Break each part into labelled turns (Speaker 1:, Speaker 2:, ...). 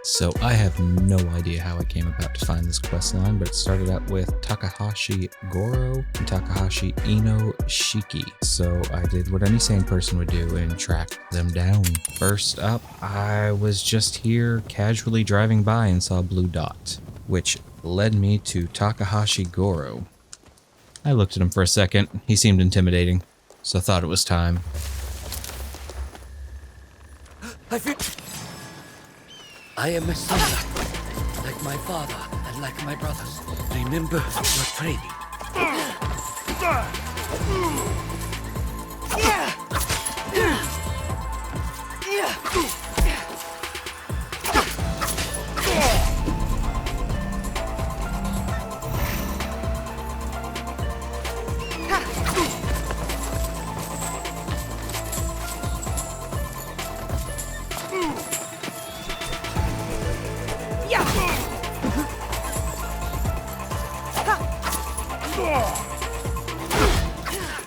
Speaker 1: So I have no idea how I came about to find this questline, but it started out with Takahashi Goro and Takahashi Ino Shiki. So I did what any sane person would do and tracked them down. First up, I was just here casually driving by and saw a blue dot, which led me to Takahashi Goro. I looked at him for a second. He seemed intimidating, so I thought it was time.
Speaker 2: I am a samurai, like my father and like my brothers. Remember your training.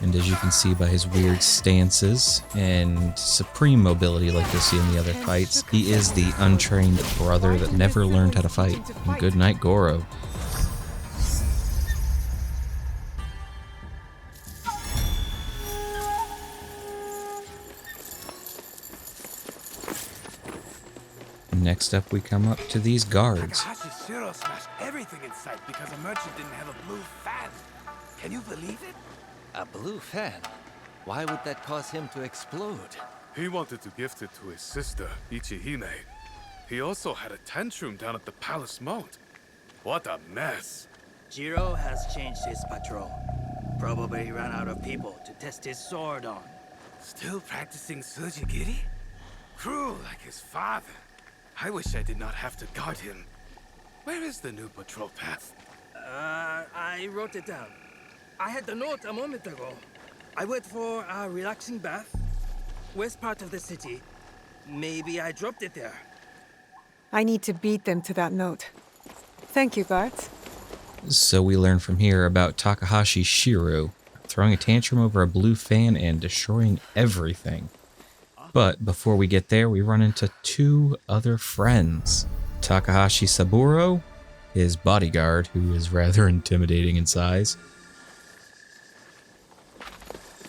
Speaker 1: And as you can see by his weird stances and supreme mobility like you'll see in the other fights, he is the untrained brother that never learned how to fight. And good night, Goro. Next up, we come up to these guards.
Speaker 3: Takahashi's Shiro smashed everything in sight because a merchant didn't have a blue fan. Can you believe it?
Speaker 2: A blue fan? Why would that cause him to explode?
Speaker 3: He wanted to gift it to his sister, Ichihime. He also had a tantrum down at the palace moat. What a mess.
Speaker 4: Jiro has changed his patrol. Probably ran out of people to test his sword on.
Speaker 3: Still practicing Sujigiri? Cruel like his father. I wish I did not have to guard him. Where is the new patrol path?
Speaker 4: I wrote it down. I had the note a moment ago. I went for a relaxing bath. West part of the city. Maybe I dropped it there.
Speaker 5: I need to beat them to that note. Thank you, guards.
Speaker 1: So we learn from here about Takahashi Shiro throwing a tantrum over a blue fan and destroying everything. But before we get there, we run into two other friends. Takahashi Saburo, his bodyguard, who is rather intimidating in size.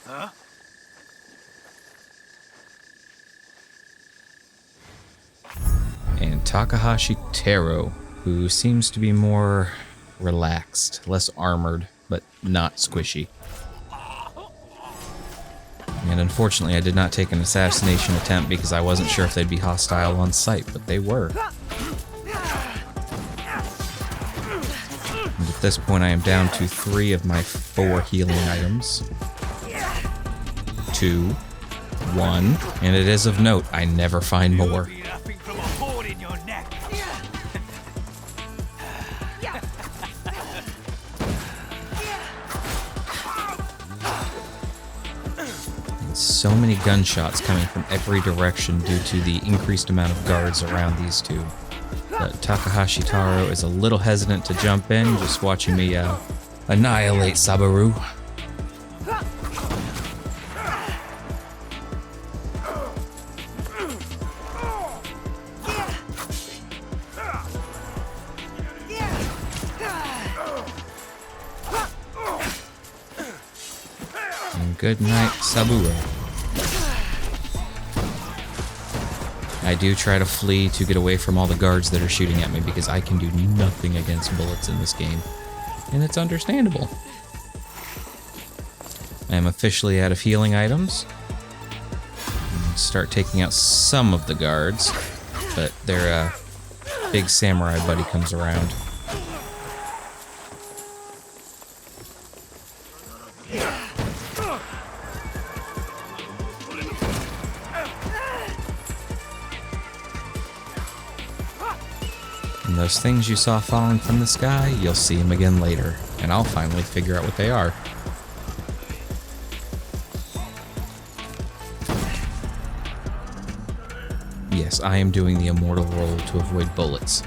Speaker 3: Huh?
Speaker 1: And Takahashi Taro, who seems to be more relaxed, less armored, but not squishy. And unfortunately, I did not take an assassination attempt because I wasn't sure if they'd be hostile on sight, but they were. And at this point, I am down to 3 of my 4 healing items. 2, 1, and it is of note, I never find more. So many gunshots coming from every direction due to the increased amount of guards around these two. But Takahashi Taro is a little hesitant to jump in, just watching me annihilate Saburo. And good night, Saburo. I do try to flee to get away from all the guards that are shooting at me because I can do nothing against bullets in this game. And it's understandable. I am officially out of healing items. Start taking out some of the guards, but their big samurai buddy comes around. And those things you saw falling from the sky, you'll see them again later, and I'll finally figure out what they are. Yes, I am doing the immortal roll to avoid bullets.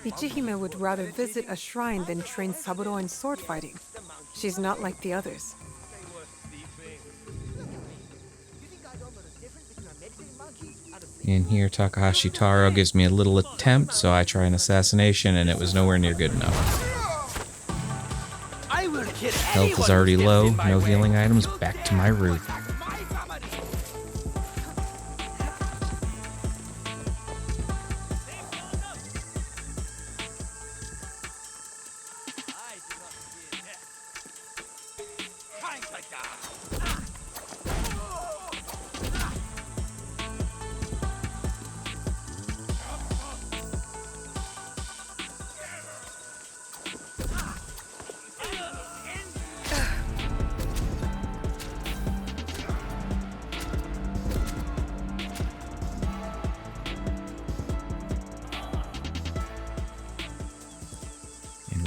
Speaker 5: Ichihime would rather visit a shrine than train Saburo in sword fighting. She's not like the others.
Speaker 1: In here, Takahashi Taro gives me a little attempt, so I try an assassination, and it was nowhere near good enough. Health is already low, no healing items, back to my route.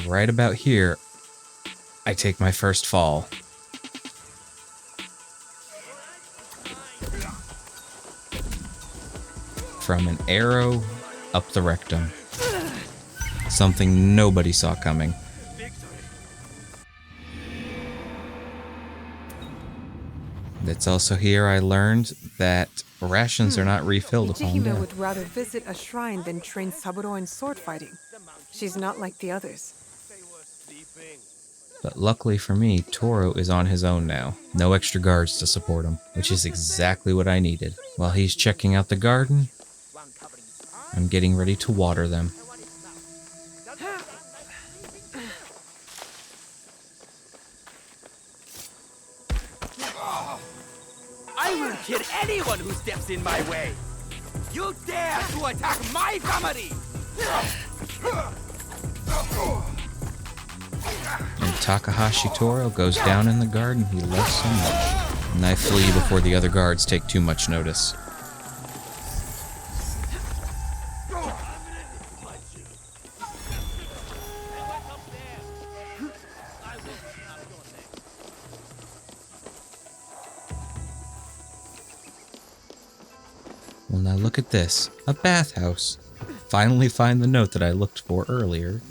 Speaker 1: Right about here, I take my first fall. From an arrow up the rectum. Something nobody saw coming. It's also here I learned that rations are not refilled upon
Speaker 5: Ichihime
Speaker 1: death.
Speaker 5: would rather visit a shrine than train Saburo in sword fighting. She's not like the others.
Speaker 1: But luckily for me, Toro is on his own now. No extra guards to support him, which is exactly what I needed. While he's checking out the garden, I'm getting ready to water them.
Speaker 2: I will kill anyone who steps in my way. You dare to attack my family!
Speaker 1: And Takahashi Toro goes down in the garden he loves so much. And I flee before the other guards take too much notice. Well, now look at this. A bathhouse. Finally find the note that I looked for earlier.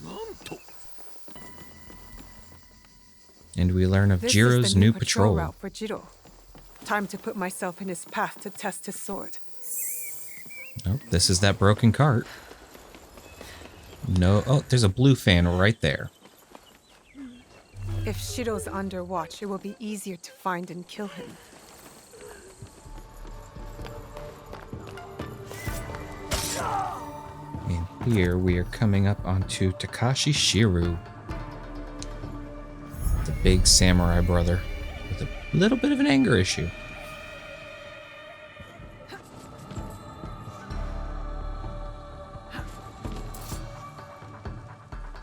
Speaker 1: And we learn of
Speaker 5: This
Speaker 1: Jiro's
Speaker 5: is the
Speaker 1: new
Speaker 5: patrol
Speaker 1: patrol.
Speaker 5: route for Jiro. Time to put myself in his path to test his sword.
Speaker 1: Oh, this is that broken cart. No, oh, there's a blue fan right there.
Speaker 5: If Shiro's under watch, it will be easier to find and kill him.
Speaker 1: And here we are coming up onto Takashi Shiru. The big samurai brother with a little bit of an anger issue.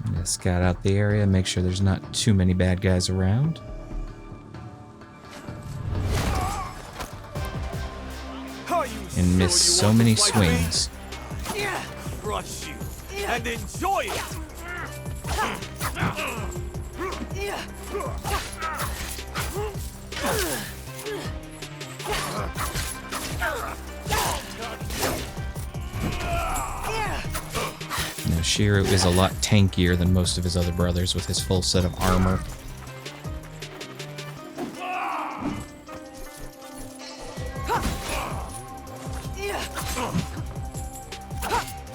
Speaker 1: I'm gonna scout out the area, make sure there's not too many bad guys around. And miss so many swings.
Speaker 2: Crush you and enjoy it!
Speaker 1: Now, Shiru is a lot tankier than most of his other brothers with his full set of armor.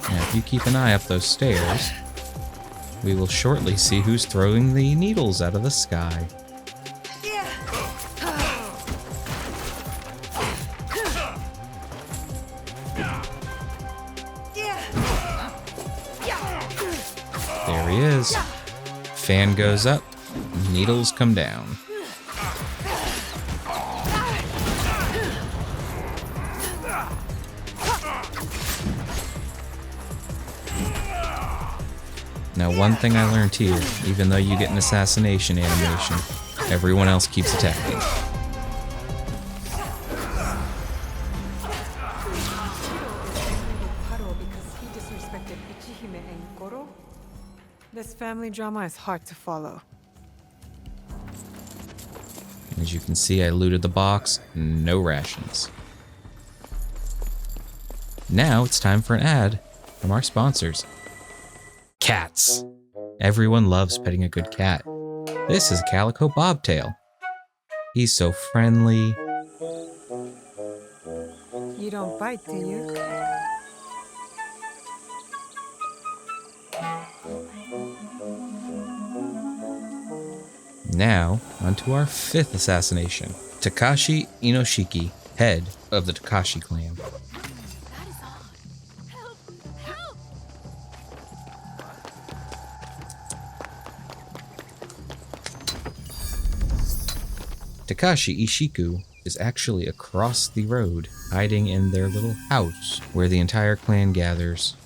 Speaker 1: Now, if you keep an eye up those stairs, we will shortly see who's throwing the needles out of the sky. There he is. Fan goes up, needles come down. Now, one thing I learned here, even though you get an assassination animation, everyone else keeps attacking.
Speaker 5: Because he disrespected Ichihime and Goro? This family drama is hard to follow.
Speaker 1: As you can see, I looted the box, no rations. Now it's time for an ad from our sponsors. Cats. Everyone loves petting a good cat. This is a calico bobtail. He's so friendly.
Speaker 5: You don't bite, do you?
Speaker 1: Now, onto our 5th assassination. Takashi Inoshiki, head of the Takashi clan.
Speaker 6: That is odd. Help! Help!
Speaker 1: Takashi Ishiku is actually across the road, hiding in their little house where the entire clan gathers.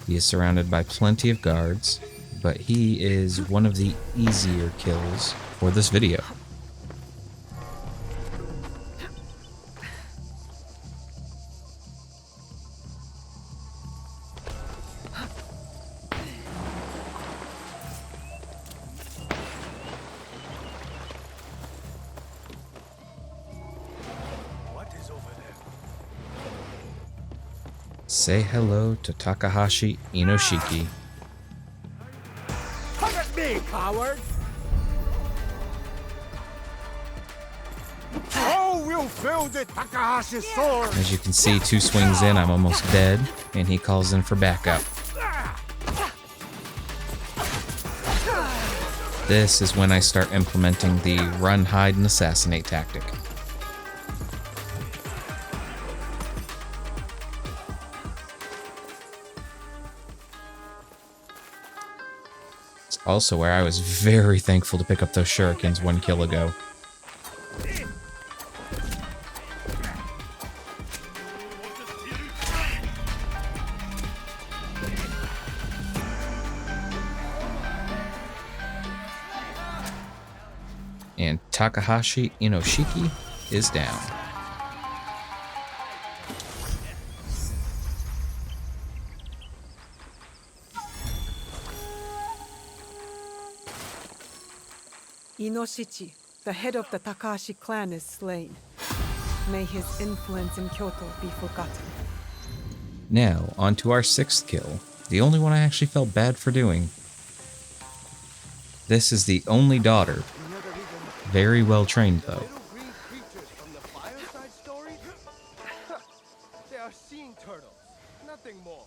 Speaker 1: He is surrounded by plenty of guards, but he is one of the easier kills for this video.
Speaker 3: What is over there?
Speaker 1: Say hello to Takahashi Inoshiki.
Speaker 3: Come at me, coward! Oh, we'll fill the Takahashi's sword!
Speaker 1: As you can see, 2 swings in, I'm almost dead, and he calls in for backup. This is when I start implementing the run, hide, and assassinate tactic. It's also where I was very thankful to pick up those shurikens 1 kill ago. And Takahashi Inoshiki is down.
Speaker 5: Inoshichi, the head of the Takashi clan, is slain. May his influence in Kyoto be forgotten.
Speaker 1: Now, on to our 6th kill, the only one I actually felt bad for doing. This is the only daughter. Very well trained, though.
Speaker 3: Little green creatures from the fireside story? They are sea turtles, nothing more.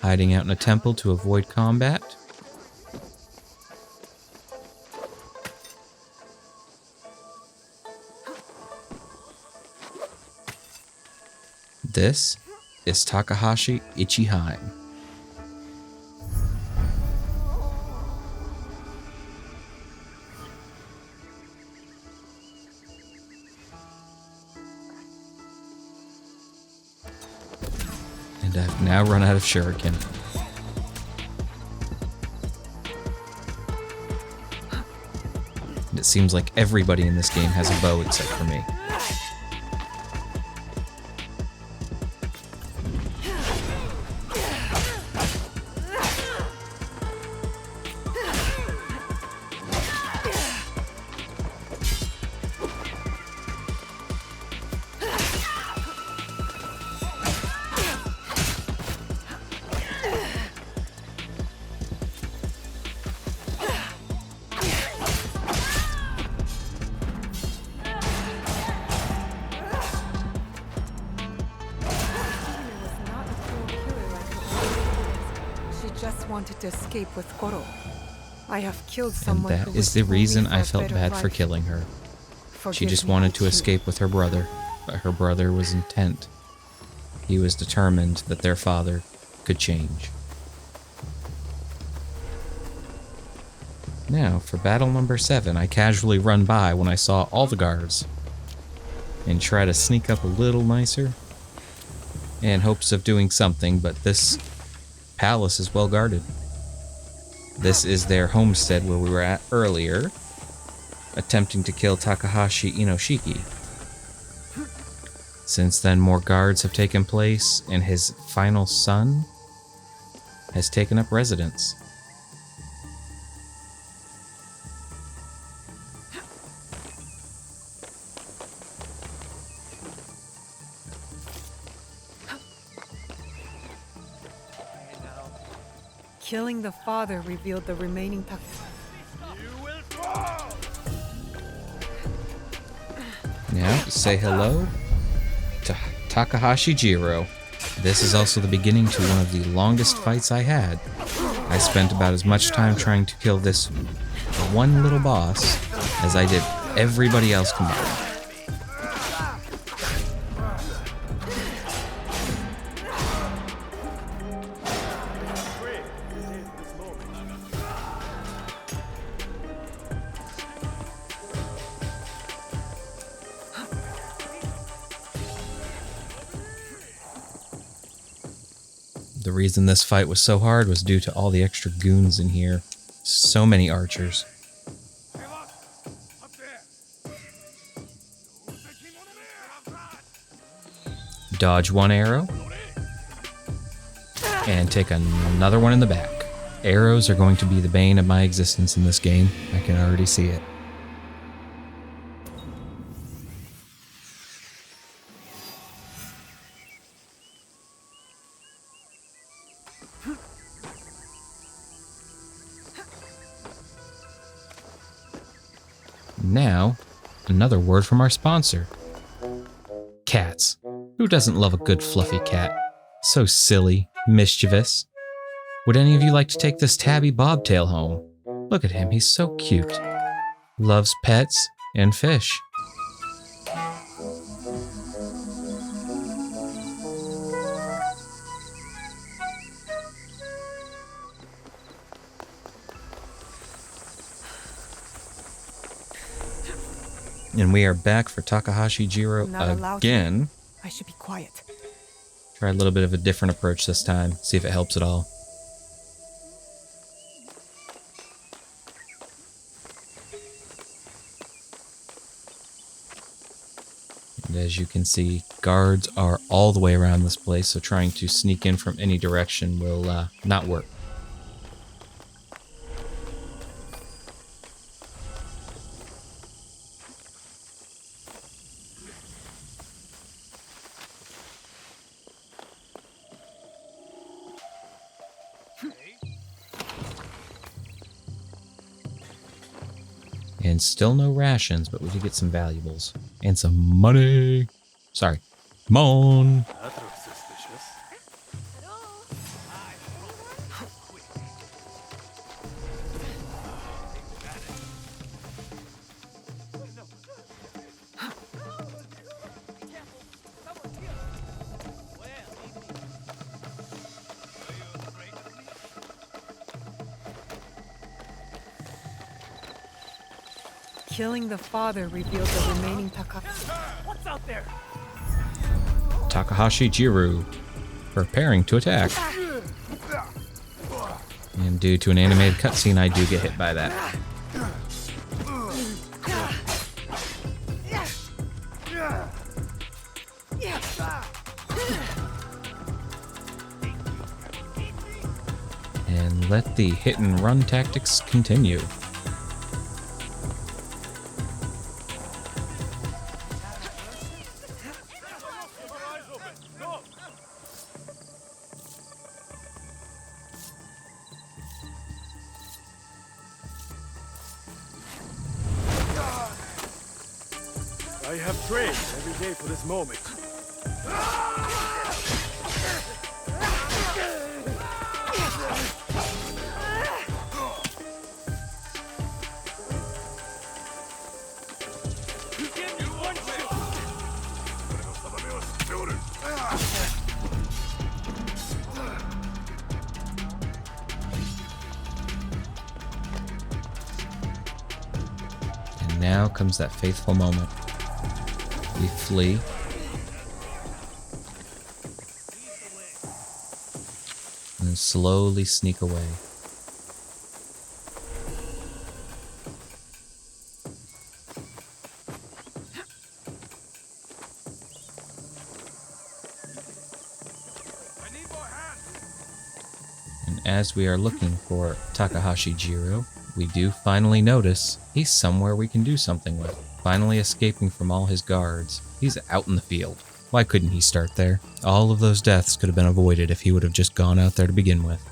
Speaker 1: Hiding out in a temple to avoid combat. This is Takahashi Ichihime. And I've now run out of shuriken. And it seems like everybody in this game has a bow except for me.
Speaker 5: Wanted to escape with Goro. I have killed
Speaker 1: And
Speaker 5: someone
Speaker 1: that
Speaker 5: who
Speaker 1: is
Speaker 5: was
Speaker 1: the
Speaker 5: only
Speaker 1: reason
Speaker 5: for
Speaker 1: I
Speaker 5: a
Speaker 1: felt
Speaker 5: better
Speaker 1: bad for
Speaker 5: life.
Speaker 1: killing her. She
Speaker 5: Forgive
Speaker 1: just
Speaker 5: me,
Speaker 1: wanted to
Speaker 5: Ichi.
Speaker 1: escape with her brother, but her brother was intent. He was determined that their father could change. Now, for battle number 7, I casually run by when I saw all the guards and try to sneak up a little nicer in hopes of doing something, but this palace is well guarded. This is their homestead where we were at earlier, attempting to kill Takahashi Inoshiki. Since then, more guards have taken place, and his final son has taken up residence.
Speaker 5: Killing the father revealed the remaining
Speaker 1: Now, say hello to Takahashi Jiro. This is also the beginning to one of the longest fights I had. I spent about as much time trying to kill this one little boss as I did everybody else combined. The reason this fight was so hard was due to all the extra goons in here. So many archers. Dodge one arrow. And take another one in the back. Arrows are going to be the bane of my existence in this game. I can already see it. Now, another word from our sponsor. Cats. Who doesn't love a good fluffy cat? So silly, mischievous. Would any of you like to take this tabby bobtail home? Look at him, he's so cute. Loves pets and fish. And we are back for Takahashi Jiro again.
Speaker 5: I should be quiet.
Speaker 1: Try a little bit of a different approach this time, see if it helps at all. And as you can see, guards are all the way around this place, so trying to sneak in from any direction will not work. And still no rations, but we did get some valuables. And some money. Sorry. Mon.
Speaker 3: That looks suspicious.
Speaker 5: Killing the father revealed the remaining
Speaker 4: What's out there?
Speaker 1: Takahashi Jiro. Preparing to attack. And due to an animated cutscene, I do get hit by that. And let the hit and run tactics continue.
Speaker 3: I have trained every day for this moment.
Speaker 1: And now comes that faithful moment. We flee. And slowly sneak away. And as we are looking for Takahashi Jiro, we do finally notice he's somewhere we can do something with. Finally escaping from all his guards. He's out in the field. Why couldn't he start there? All of those deaths could have been avoided if he would have just gone out there to begin with.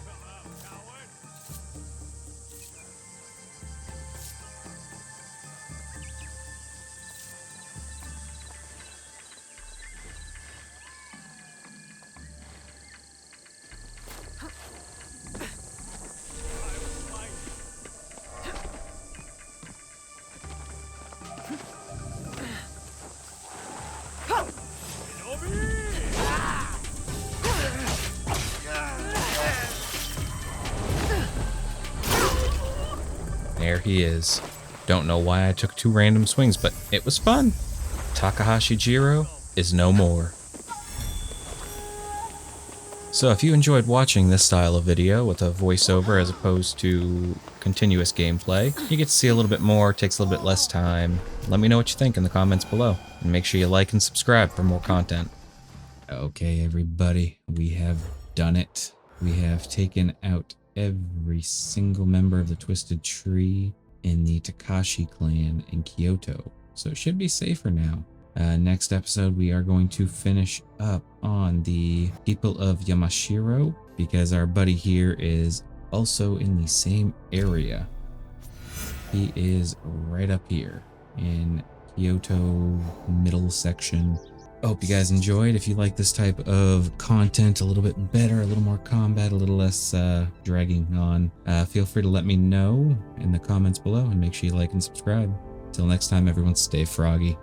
Speaker 1: there he is. Don't know why I took 2 random swings, but it was fun. Takahashi Jiro is no more. So if you enjoyed watching this style of video with a voiceover as opposed to continuous gameplay, you get to see a little bit more, takes a little bit less time. Let me know what you think in the comments below, and make sure you like and subscribe for more content. Okay everybody, we have done it. We have taken out every single member of the Twisted Tree in the Takashi clan in Kyoto, so it should be safer now. Next episode, we are going to finish up on the people of Yamashiro, because our buddy here is also in the same area. He is right up here in Kyoto middle section. I hope you guys enjoyed. If you like this type of content a little bit better, a little more combat, a little less dragging on, feel free to let me know in the comments below, and make sure you like and subscribe. Till next time, everyone, stay froggy.